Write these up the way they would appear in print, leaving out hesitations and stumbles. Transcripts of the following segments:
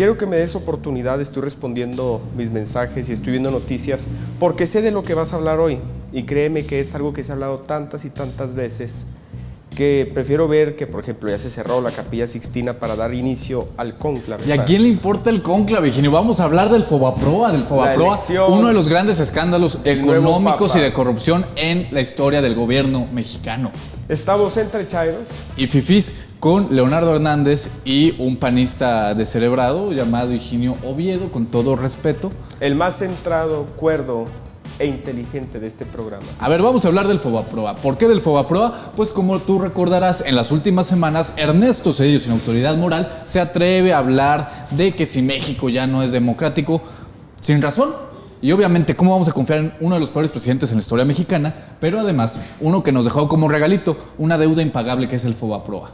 quiero que me des oportunidad, estoy respondiendo mis mensajes y estoy viendo noticias, porque sé de lo que vas a hablar hoy, y créeme que es algo que se ha hablado tantas y tantas veces, que prefiero ver que, por ejemplo, ya se cerró la Capilla Sixtina para dar inicio al cónclave. ¿Y a quién le importa el cónclave, Higinio? Vamos a hablar del Fobaproa, uno de los grandes escándalos económicos y de corrupción en la historia del gobierno mexicano. Estamos entre chairos y fifís con Leonardo Hernández y un panista descerebrado llamado Higinio Oviedo, con todo respeto. El más centrado, cuerdo e inteligente de este programa. A ver, vamos a hablar del Fobaproa. ¿Por qué del Fobaproa? Pues como tú recordarás, en las últimas semanas, Ernesto Zedillo, sin autoridad moral, se atreve a hablar de que si México ya no es democrático, sin razón. Y obviamente, ¿cómo vamos a confiar en uno de los peores presidentes en la historia mexicana? Pero además, uno que nos dejó como regalito una deuda impagable que es el Fobaproa.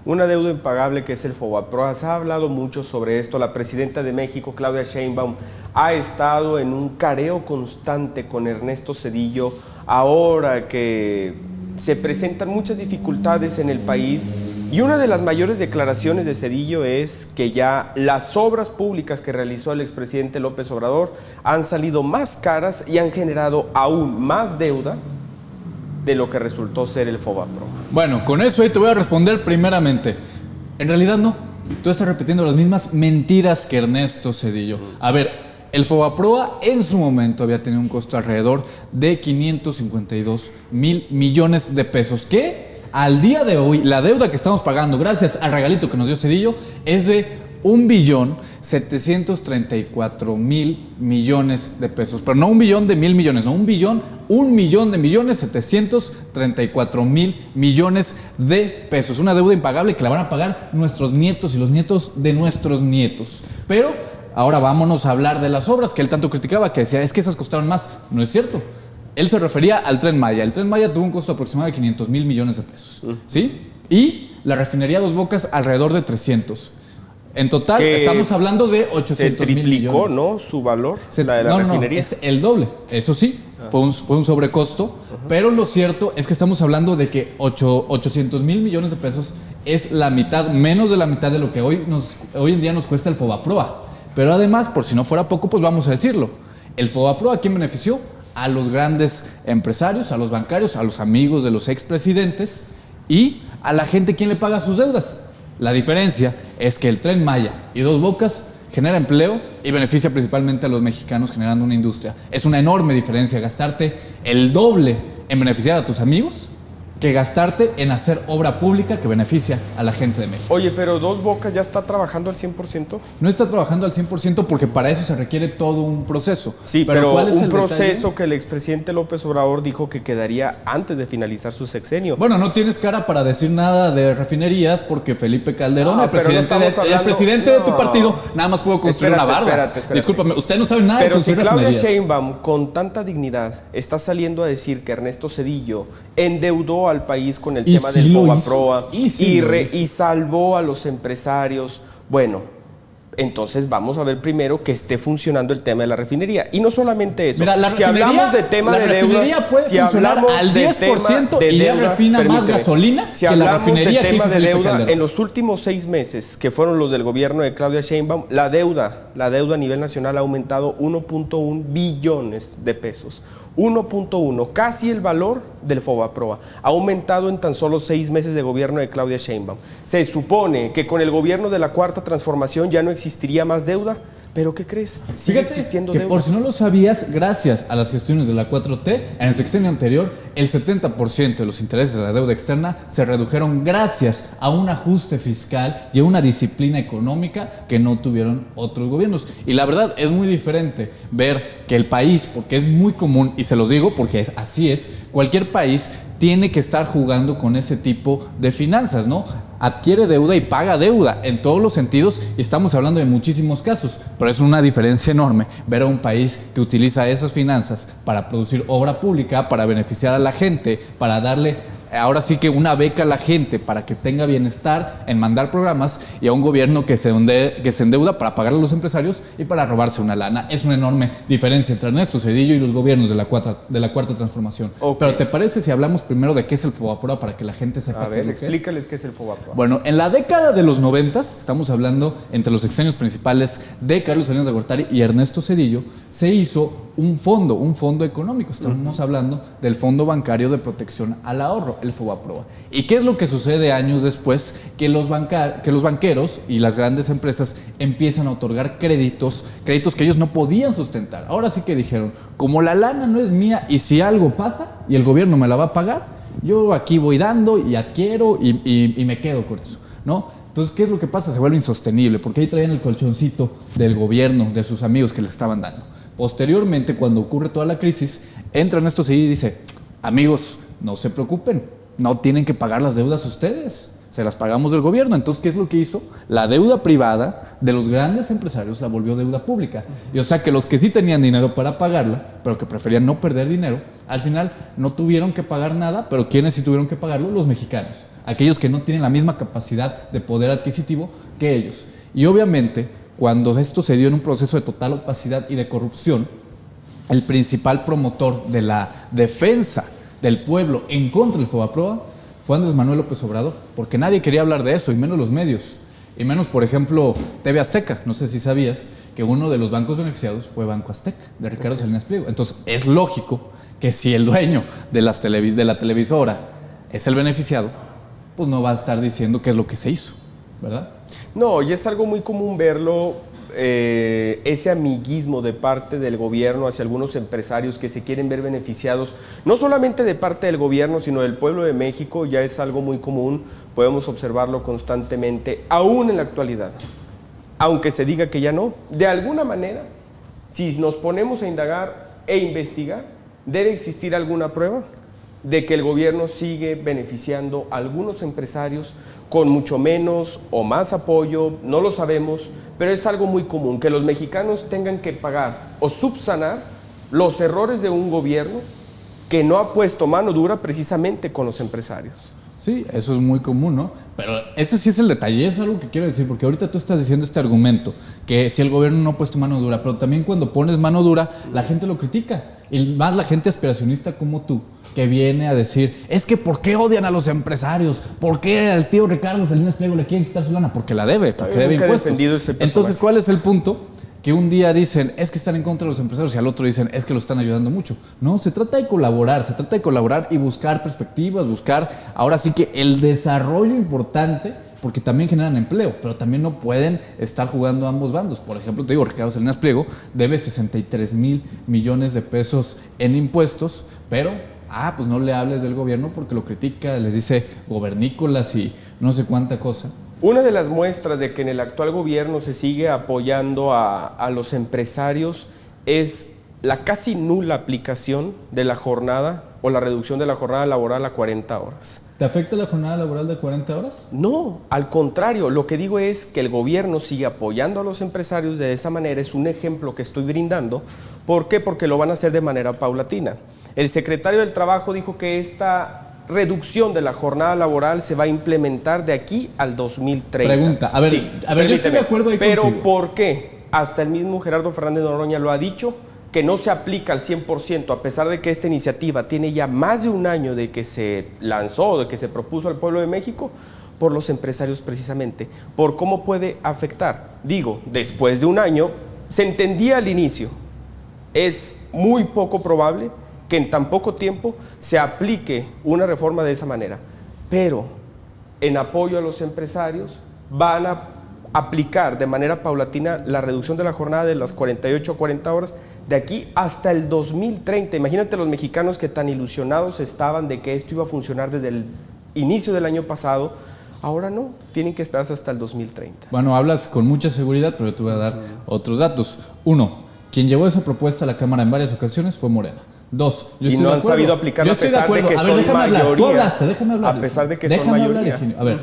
Una deuda impagable que es el Fobaproa. Se ha hablado mucho sobre esto. La presidenta de México, Claudia Sheinbaum, ha estado en un careo constante con Ernesto Zedillo. Ahora que se presentan muchas dificultades en el país, y una de las mayores declaraciones de Zedillo es que ya las obras públicas que realizó el expresidente López Obrador han salido más caras y han generado aún más deuda de lo que resultó ser el Fobaproa. Bueno, con eso ahí te voy a responder primeramente. En realidad no. Tú estás repitiendo las mismas mentiras que Ernesto Zedillo. A ver, el Fobaproa en su momento había tenido un costo alrededor de 552,000 millones de pesos, que al día de hoy la deuda que estamos pagando gracias al regalito que nos dio Zedillo es de 1,734,000 millones de pesos. Pero no 1,000,000,000 millones, no, 1,000,000,734,000 millones de pesos. Una deuda impagable que la van a pagar nuestros nietos y los nietos de nuestros nietos. Pero ahora vámonos a hablar de las obras que él tanto criticaba, que decía, es que esas costaron más. No es cierto. Él se refería al Tren Maya. El Tren Maya tuvo un costo aproximado de 500,000 millones de pesos. ¿Sí? Y la refinería Dos Bocas alrededor de 300. En total, estamos hablando de 800,000 millones. Se triplicó, ¿no?, su valor, la de la refinería. No, es el doble. Eso sí, fue un sobrecosto. Pero lo cierto es que estamos hablando de que 800,000 millones de pesos es la mitad, menos de la mitad de lo que hoy en día nos cuesta el Fobaproa. Pero además, por si no fuera poco, pues vamos a decirlo. El Fobaproa, ¿a quién benefició? A los grandes empresarios, a los bancarios, a los amigos de los expresidentes y a la gente quien le paga sus deudas. La diferencia es que el Tren Maya y Dos Bocas genera empleo y beneficia principalmente a los mexicanos generando una industria. Es una enorme diferencia gastarte el doble en beneficiar a tus amigos que gastarte en hacer obra pública que beneficia a la gente de México. Oye, pero Dos Bocas ya está trabajando al 100%. No está trabajando al 100% porque para eso se requiere todo un proceso. Sí, pero ¿cuál es un proceso que el expresidente López Obrador dijo que quedaría antes de finalizar su sexenio? Bueno, no tienes cara para decir nada de refinerías porque Felipe Calderón, el presidente de tu partido, nada más pudo construir una barda. Espérate. Discúlpame, usted no sabe nada de construir refinerías. Pero si Claudia Sheinbaum, con tanta dignidad, está saliendo a decir que Ernesto Zedillo endeudó al país con el tema del Fobaproa y salvó a los empresarios, bueno, entonces vamos a ver primero que esté funcionando el tema de la refinería. Y no solamente eso. Mira, si hablamos de tema de deuda, si hablamos al 10% de deuda, y ya refina más gasolina si que la refinería de tema de deuda, en los últimos 6 meses, que fueron los del gobierno de Claudia Sheinbaum, la deuda a nivel nacional ha aumentado 1.1 billones de pesos. 1.1, casi el valor del Fobaproa, ha aumentado en tan solo 6 meses de gobierno de Claudia Sheinbaum. Se supone que con el gobierno de la Cuarta Transformación ya no existiría más deuda, pero ¿qué crees? Sigue existiendo deuda. Por si no lo sabías, gracias a las gestiones de la 4T, en el sexenio anterior, el 70% de los intereses de la deuda externa se redujeron gracias a un ajuste fiscal y a una disciplina económica que no tuvieron otros gobiernos. Y la verdad es muy diferente ver que el país, porque es muy común, y se los digo porque así es, cualquier país tiene que estar jugando con ese tipo de finanzas, ¿no? Adquiere deuda y paga deuda en todos los sentidos, y estamos hablando de muchísimos casos, pero es una diferencia enorme ver a un país que utiliza esas finanzas para producir obra pública, para beneficiar a la gente, para darle ahora sí que una beca a la gente para que tenga bienestar en mandar programas y a un gobierno que se endeuda para pagar a los empresarios y para robarse una lana. Es una enorme diferencia entre Ernesto Zedillo y los gobiernos de la cuarta transformación. Okay. Pero ¿te parece si hablamos primero de qué es el Fobaproa para que la gente sepa qué es lo que es? Explícales qué es el Fobaproa. Bueno, en la década de los 90, estamos hablando entre los sexenios principales de Carlos Salinas de Gortari y Ernesto Zedillo, se hizo un fondo económico. Estamos hablando del Fondo Bancario de Protección al Ahorro, el Fobaproa. ¿Y qué es lo que sucede años después? Que los banqueros y las grandes empresas empiezan a otorgar créditos que ellos no podían sustentar. Ahora sí que dijeron, como la lana no es mía y si algo pasa y el gobierno me la va a pagar, yo aquí voy dando y adquiero y me quedo con eso, ¿no? Entonces, ¿qué es lo que pasa? Se vuelve insostenible, porque ahí traían el colchoncito del gobierno, de sus amigos que les estaban dando. Posteriormente, cuando ocurre toda la crisis, entra Ernesto Zedillo y dice, amigos, no se preocupen, no tienen que pagar las deudas ustedes, se las pagamos del gobierno. Entonces, ¿qué es lo que hizo? La deuda privada de los grandes empresarios la volvió deuda pública. Y o sea que los que sí tenían dinero para pagarla, pero que preferían no perder dinero, al final no tuvieron que pagar nada, pero ¿quiénes sí tuvieron que pagarlo? Los mexicanos, aquellos que no tienen la misma capacidad de poder adquisitivo que ellos. Y obviamente, cuando esto se dio en un proceso de total opacidad y de corrupción, el principal promotor de la defensa del pueblo en contra del Fobaproa fue Andrés Manuel López Obrador, porque nadie quería hablar de eso, y menos los medios, y menos, por ejemplo, TV Azteca. No sé si sabías que uno de los bancos beneficiados fue Banco Azteca, de Ricardo Salinas Pliego. Entonces, es lógico que si el dueño de la televisora es el beneficiado, pues no va a estar diciendo qué es lo que se hizo, ¿verdad? No, y es algo muy común verlo, ese amiguismo de parte del gobierno hacia algunos empresarios que se quieren ver beneficiados, no solamente de parte del gobierno, sino del pueblo de México. Ya es algo muy común, podemos observarlo constantemente, aún en la actualidad, aunque se diga que ya no. De alguna manera, si nos ponemos a indagar e investigar, debe existir alguna prueba de que el gobierno sigue beneficiando a algunos empresarios con mucho menos o más apoyo, no lo sabemos, pero es algo muy común que los mexicanos tengan que pagar o subsanar los errores de un gobierno que no ha puesto mano dura precisamente con los empresarios. Sí, eso es muy común, ¿no? Pero eso sí es el detalle, eso es algo que quiero decir, porque ahorita tú estás diciendo este argumento, que si el gobierno no ha puesto mano dura, pero también cuando pones mano dura, la gente lo critica, y más la gente aspiracionista como tú, que viene a decir, es que ¿por qué odian a los empresarios? ¿Por qué al tío Ricardo Salinas Pliego le quieren quitar su lana? Porque la debe, porque debe impuestos. Entonces, ¿cuál es el punto? Que un día dicen, es que están en contra de los empresarios, y al otro dicen, es que lo están ayudando mucho. No, se trata de colaborar y buscar perspectivas, buscar ahora sí que el desarrollo importante, porque también generan empleo, pero también no pueden estar jugando a ambos bandos. Por ejemplo, te digo, Ricardo Salinas Pliego debe 63,000 millones de pesos en impuestos, pero pues no le hables del gobierno porque lo critica, les dice gobernícolas y no sé cuánta cosa. Una de las muestras de que en el actual gobierno se sigue apoyando a los empresarios es la casi nula aplicación de la jornada o la reducción de la jornada laboral a 40 horas. ¿Te afecta la jornada laboral de 40 horas? No, al contrario, lo que digo es que el gobierno sigue apoyando a los empresarios de esa manera. Es un ejemplo que estoy brindando. ¿Por qué? Porque lo van a hacer de manera paulatina. El secretario del Trabajo dijo que esta reducción de la jornada laboral se va a implementar de aquí al 2030. Pregunta, a ver, sí, yo estoy de acuerdo ahí pero contigo. ¿por qué? Hasta el mismo Gerardo Fernández Noroña lo ha dicho, que no se aplica al 100%, a pesar de que esta iniciativa tiene ya más de un año de que se lanzó, de que se propuso al pueblo de México, por los empresarios precisamente, por cómo puede afectar. Digo, después de un año, se entendía al inicio, es muy poco probable que en tan poco tiempo se aplique una reforma de esa manera, pero en apoyo a los empresarios van a aplicar de manera paulatina la reducción de la jornada de las 48 a 40 horas de aquí hasta el 2030. Imagínate los mexicanos que tan ilusionados estaban de que esto iba a funcionar desde el inicio del año pasado. Ahora no, tienen que esperarse hasta el 2030. Bueno, hablas con mucha seguridad, pero te voy a dar otros datos. Uno, quien llevó esa propuesta a la Cámara en varias ocasiones fue Morena. Dos, yo y no han sabido aplicarla a pesar de que son mayoría. Tú hablaste, déjame hablar. A pesar de que son mayoría. A ver,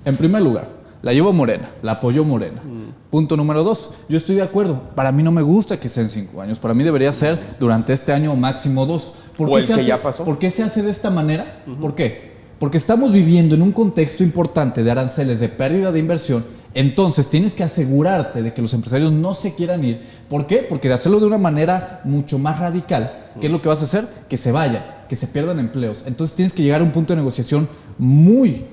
en primer lugar, la llevó Morena, la apoyó Morena. Punto número 2, yo estoy de acuerdo. Para mí no me gusta que sean 5 años. Para mí debería ser durante este año máximo 2. O el que ya pasó. ¿Por qué se hace de esta manera? ¿Por qué? Porque estamos viviendo en un contexto importante de aranceles, de pérdida de inversión. Entonces tienes que asegurarte de que los empresarios no se quieran ir. ¿Por qué? Porque de hacerlo de una manera mucho más radical, ¿qué es lo que vas a hacer? Que se vayan, que se pierdan empleos. Entonces tienes que llegar a un punto de negociación muy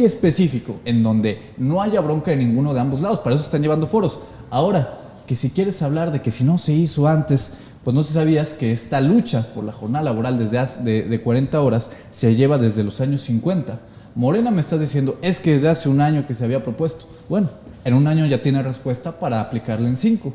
específico, en donde no haya bronca de ninguno de ambos lados. Para eso están llevando foros. Ahora, que si quieres hablar de que si no se hizo antes, pues no sé si sabías que esta lucha por la jornada laboral de 40 horas se lleva desde los años 50. Morena, me estás diciendo, es que desde hace un año que se había propuesto. Bueno, en un año ya tiene respuesta para aplicarla en 5.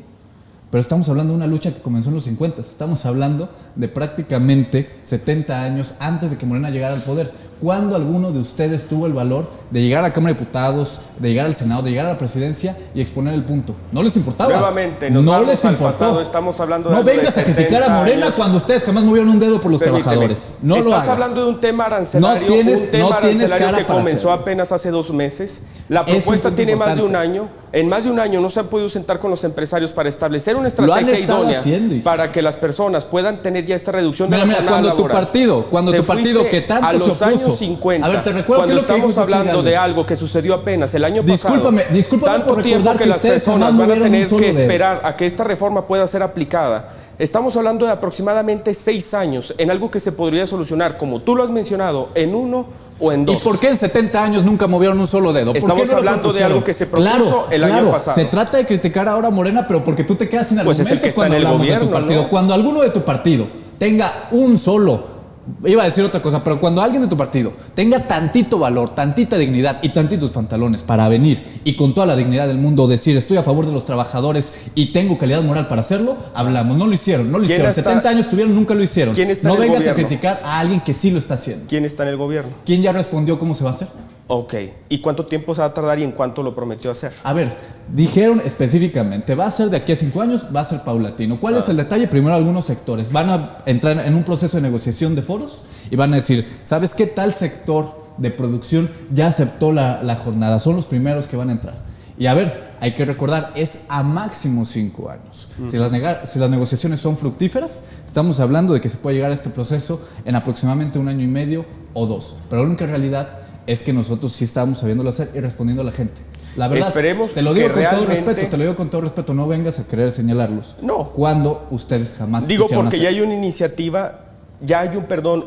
Pero estamos hablando de una lucha que comenzó en los 50. Estamos hablando de prácticamente 70 años antes de que Morena llegara al poder. ¿Cuándo alguno de ustedes tuvo el valor de llegar a la Cámara de Diputados, de llegar al Senado, de llegar a la presidencia y exponer el punto? No les importaba. Nuevamente, no les importó. Pasado, estamos hablando de no vengas a criticar a Morena años. Cuando ustedes jamás movieron un dedo por los trabajadores. No lo hagas. Estás hablando de un tema arancelario, que comenzó apenas hace 2 meses. La propuesta tiene más de un año. En más de un año no se han podido sentar con los empresarios para establecer una estrategia idónea para que las personas puedan tener ya esta reducción de la jornada cuando laboral. Cuando tu partido que tanto a los se opuso, años 50, a ver, te recuerdo cuando que estamos hablando de algo que sucedió apenas el año pasado, discúlpame tanto por tiempo que las personas van a tener que esperar de a que esta reforma pueda ser aplicada. Estamos hablando de aproximadamente 6 años en algo que se podría solucionar, como tú lo has mencionado, en 1 o en 2. ¿Y por qué en 70 años nunca movieron un solo dedo? Estamos hablando de algo que se propuso el año pasado. Se trata de criticar ahora a Morena, pero porque tú te quedas sin argumentos es el que cuando hablamos de tu partido. ¿no? Cuando alguno de tu partido tenga un solo, iba a decir otra cosa, pero cuando alguien de tu partido tenga tantito valor, tantita dignidad y tantitos pantalones para venir y con toda la dignidad del mundo decir estoy a favor de los trabajadores y tengo calidad moral para hacerlo, hablamos. No lo hicieron. 70 años tuvieron, nunca lo hicieron. No vengas a criticar a alguien que sí lo está haciendo. ¿Quién está en el gobierno? ¿Quién ya respondió cómo se va a hacer? Ok. ¿Y cuánto tiempo se va a tardar y en cuánto lo prometió hacer? A ver, dijeron específicamente, va a ser de aquí a 5 años, va a ser paulatino. ¿Cuál es el detalle? Primero, algunos sectores van a entrar en un proceso de negociación de foros y van a decir, ¿sabes qué tal sector de producción ya aceptó la jornada? Son los primeros que van a entrar. Y a ver, hay que recordar, es a máximo 5 años. Si las negociaciones son fructíferas, estamos hablando de que se puede llegar a este proceso en aproximadamente 1 año y medio o 2. Pero la única realidad es que nosotros sí estábamos sabiéndolo hacer y respondiendo a la gente. La verdad, esperemos te lo digo con todo respeto, te lo digo con todo respeto, no vengas a querer señalarlos. No. Cuando ustedes jamás digo quisieron porque hacer. ya hay una iniciativa, ya hay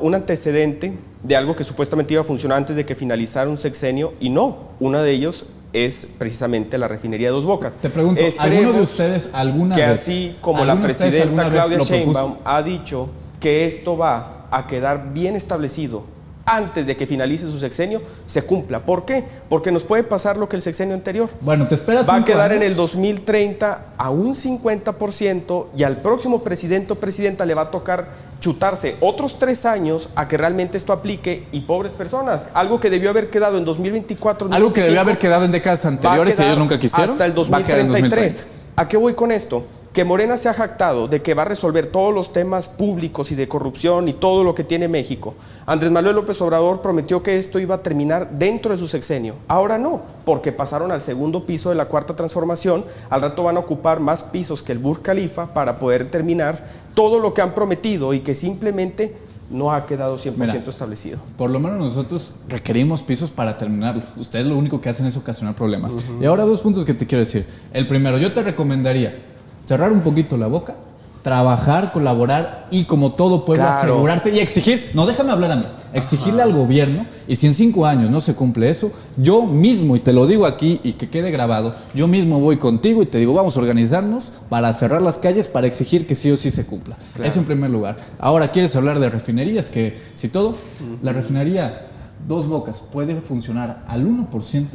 un antecedente de algo que supuestamente iba a funcionar antes de que finalizara un sexenio y no, uno de ellos es precisamente la refinería de Dos Bocas. Te pregunto, ¿alguno de ustedes alguna vez? Que así como la presidenta Claudia Sheinbaum ha dicho que esto va a quedar bien establecido antes de que finalice su sexenio, se cumpla. ¿Por qué? Porque nos puede pasar lo que el sexenio anterior. Bueno, te esperas. Va a quedar en el 2030 a un 50% y al próximo presidente o presidenta le va a tocar chutarse otros 3 años a que realmente esto aplique y pobres personas. Algo que debió haber quedado en 2024. Algo que debió haber quedado en décadas anteriores y ellos nunca quisieron. Hasta el 2033. ¿A qué voy con esto? Que Morena se ha jactado de que va a resolver todos los temas públicos y de corrupción y todo lo que tiene México. Andrés Manuel López Obrador prometió que esto iba a terminar dentro de su sexenio. Ahora no, porque pasaron al segundo piso de la Cuarta Transformación. Al rato van a ocupar más pisos que el Burj Khalifa para poder terminar todo lo que han prometido y que simplemente no ha quedado 100% establecido. Por lo menos nosotros requerimos pisos para terminarlo. Ustedes lo único que hacen es ocasionar problemas. Y ahora 2 puntos que te quiero decir. El primero, yo te recomendaría cerrar un poquito la boca, trabajar, colaborar y como todo pueblo asegurarte y exigir, no déjame hablar a mí, exigirle al gobierno y si en 5 años no se cumple eso, yo mismo, y te lo digo aquí y que quede grabado, yo mismo voy contigo y te digo vamos a organizarnos para cerrar las calles para exigir que sí o sí se cumpla. Eso en primer lugar. Ahora, ¿quieres hablar de refinerías? Que si todo, la refinería Dos Bocas puede funcionar al 1%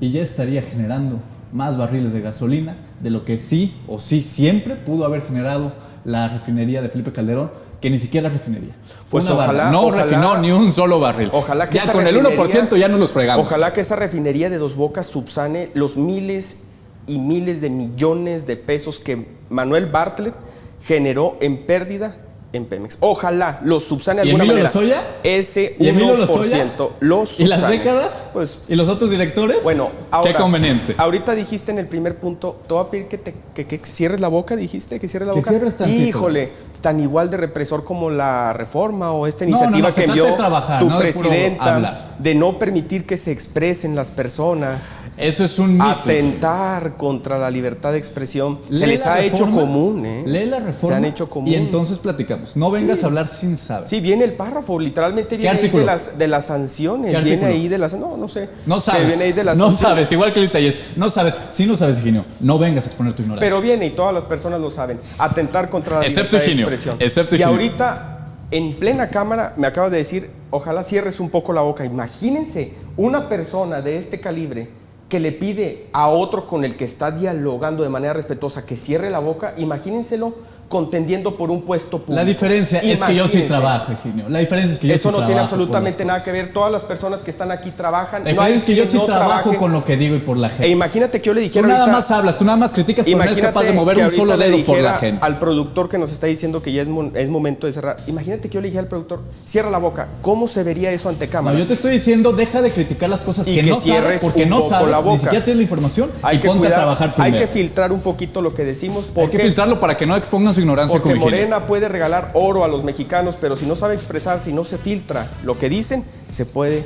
y ya estaría generando más barriles de gasolina de lo que sí o sí siempre pudo haber generado la refinería de Felipe Calderón, que ni siquiera refinería. Fue pues una barra. No refinó ni un solo barril. Ojalá que ya con el 1% ya no los fregamos. Ojalá que esa refinería de Dos Bocas subsane los miles y miles de millones de pesos que Manuel Bartlett generó en pérdida en Pemex. Ojalá lo subsane de ¿Y alguna Emilio manera. Lozoya? Ese ¿Y Emilio 1% Lozoya? lo subsane. ¿Y las décadas? Pues, ¿Y los otros directores? bueno, ahora, qué conveniente. Ahorita dijiste en el primer punto, te voy a pedir que cierres la boca, dijiste, que cierres la Que boca. cierres tantito. Híjole, tan igual de represor como la reforma o esta No, iniciativa se que trata envió de trabajar, tu no de puro presidenta hablar. de no permitir que se expresen las personas. Eso es un mito. Atentar contra la libertad de expresión. Lee Se les la ha hecho reforma, común, ¿eh? Lee la reforma. Se han hecho común. Y entonces platicamos. No vengas a hablar sin saber. Sí, viene el párrafo, literalmente viene ahí artículo? de las sanciones. ¿Qué Viene artículo? ahí de las. No sé. No Que sabes. viene ahí de las No sanciones. sabes, igual que el Itayes. No sabes. Sí, no sabes, Higinio. No vengas a exponer tu ignorancia. Pero viene y todas las personas lo saben. Atentar contra la Excepto libertad de Higinio, expresión. excepto Y Higinio. ahorita, en plena cámara, me acabas de decir, ojalá cierres un poco la boca. Imagínense una persona de este calibre que le pide a otro con el que está dialogando de manera respetuosa que cierre la boca. Imagínenselo contendiendo por un puesto público. La diferencia es que yo sí Imagínense. trabajo, Higinio. La diferencia es que yo sí Eso no trabajo tiene por absolutamente las nada cosas. que ver. Todas las personas que están aquí trabajan. La No hay diferencia es que yo quien sí no trabajo trabaje. con lo que digo y por la gente. E imagínate que yo le Tú dijera nada ahorita, más hablas, tú nada más criticas, pero no eres capaz de mover que un ahorita solo le dedo por dijera la gente. al productor que nos está diciendo que ya es momento de cerrar. Imagínate que yo le dije al productor, cierra la boca. ¿Cómo se vería eso ante No, cámaras? yo te estoy diciendo, deja de criticar las cosas Y que que no sabes, cierres porque un no poco sabes, la ni boca. siquiera tienes la información Hay y que ponte cuidar, a trabajar hay primero. que filtrar un poquito lo que decimos Hay porque, que filtrarlo para que no expongan su ignorancia porque como Higinio. Morena puede regalar oro a los mexicanos, pero si no sabe expresar, si no se filtra lo que dicen, se puede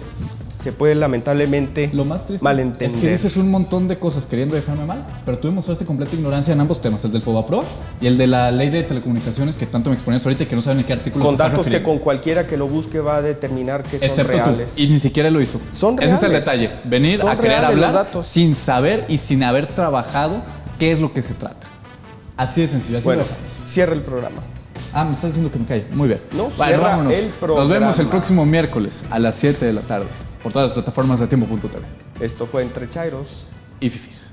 lamentablemente Lo más triste malentender. es que dices un montón de cosas queriendo dejarme mal, pero tú demostraste completa ignorancia en ambos temas, el del FOBAPROA y el de la ley de telecomunicaciones que tanto me exponías ahorita y que no saben ni qué artículo con te estás datos que refiriendo. con cualquiera que lo busque va a determinar que son Excepto reales. tú. Y ni siquiera lo hizo. Son Ese es el reales. detalle. Venir Son a querer reales los hablar datos. sin saber y sin haber trabajado qué es lo que se trata. Así de sencillo, así Bueno, lo dejamos. cierra el programa. Ah, me estás diciendo que me calle. Muy bien. No, Vale, cierra vámonos. el programa. Nos vemos el próximo miércoles a las 7 de la tarde por todas las plataformas de Tiempo.tv Esto fue Entre Chairos. y Fifis.